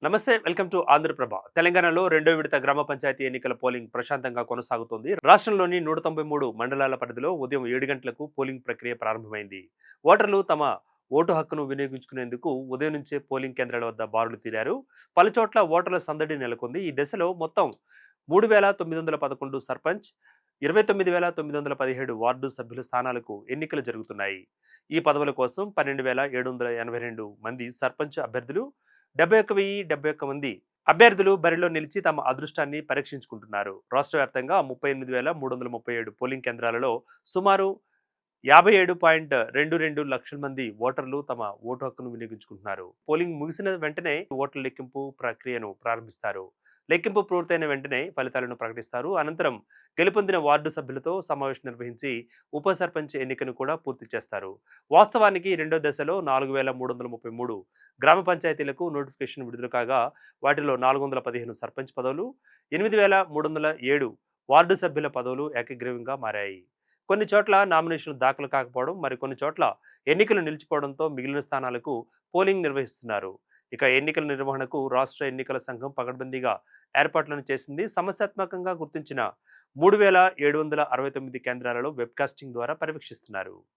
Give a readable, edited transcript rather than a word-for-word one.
నమస్తే, welcome to Andhraprabha. తెలంగాణలో రెండో విడత గ్రామ పంచాయతీ ఎన్నికల పోలింగ్ ప్రశాంతంగా కొనసాగుతోంది. రాష్ట్రంలోని 193 మండలాల పరిధిలో ఉదయం 7 గంటలకు పోలింగ్ ప్రక్రియ ప్రారంభమైంది. ఓటర్లు తమ ఓటు హక్కును వినియోగించుకునేందుకు ఉదయం నుంచే పోలింగ్ కేంద్రాల వద్ద బారులు తీరారు. పలుచోట్ల ఓటర్ల సందడి నెలకొంది. ఈ దశలో మొత్తం 3,911 సర్పంచ్, 29,917 వార్డు సభ్యుల స్థానాలకు ఎన్నికలు జరుగుతున్నాయి. ఈ పదవుల కోసం 12,782 మంది సర్పంచ్ అభ్యర్థులు, 71,071 మంది అభ్యర్థులు బరిలో నిలిచి తమ అదృష్టాన్ని పరీక్షించుకుంటున్నారు. రాష్ట్ర వ్యాప్తంగా 38,337 పోలింగ్ కేంద్రాలలో సుమారు 57.22 లక్షల మంది ఓటర్లు తమ ఓటు హక్కును వినియోగించుకుంటున్నారు. పోలింగ్ ముగిసిన వెంటనే ఓట్ల లెక్కింపు ప్రక్రియను ప్రారంభిస్తారు. లెక్కింపు పూర్తయిన వెంటనే ఫలితాలను ప్రకటిస్తారు. అనంతరం గెలుపొందిన వార్డు సభ్యులతో సమావేశం నిర్వహించి ఉప సర్పంచ్ ఎన్నికను కూడా పూర్తి చేస్తారు. వాస్తవానికి రెండో దశలో 4,333 గ్రామ పంచాయతీలకు నోటిఫికేషన్ విడుదల కాగా వాటిలో 415 సర్పంచ్ పదవులు, 8,307 వార్డు సభ్యుల పదవులు ఏకగ్రీవంగా మారాయి. కొన్ని చోట్ల నామినేషన్లు దాఖలు కాకపోవడం, మరికొన్ని చోట్ల ఎన్నికలు నిలిచిపోవడంతో మిగిలిన స్థానాలకు పోలింగ్ నిర్వహిస్తున్నారు. ఇక ఎన్నికల నిర్వహణకు రాష్ట్ర ఎన్నికల సంఘం పకడ్బందీగా ఏర్పాట్లను చేసింది. సమస్యాత్మకంగా గుర్తించిన 3,769 కేంద్రాలలో వెబ్కాస్టింగ్ ద్వారా పర్యవేక్షిస్తున్నారు.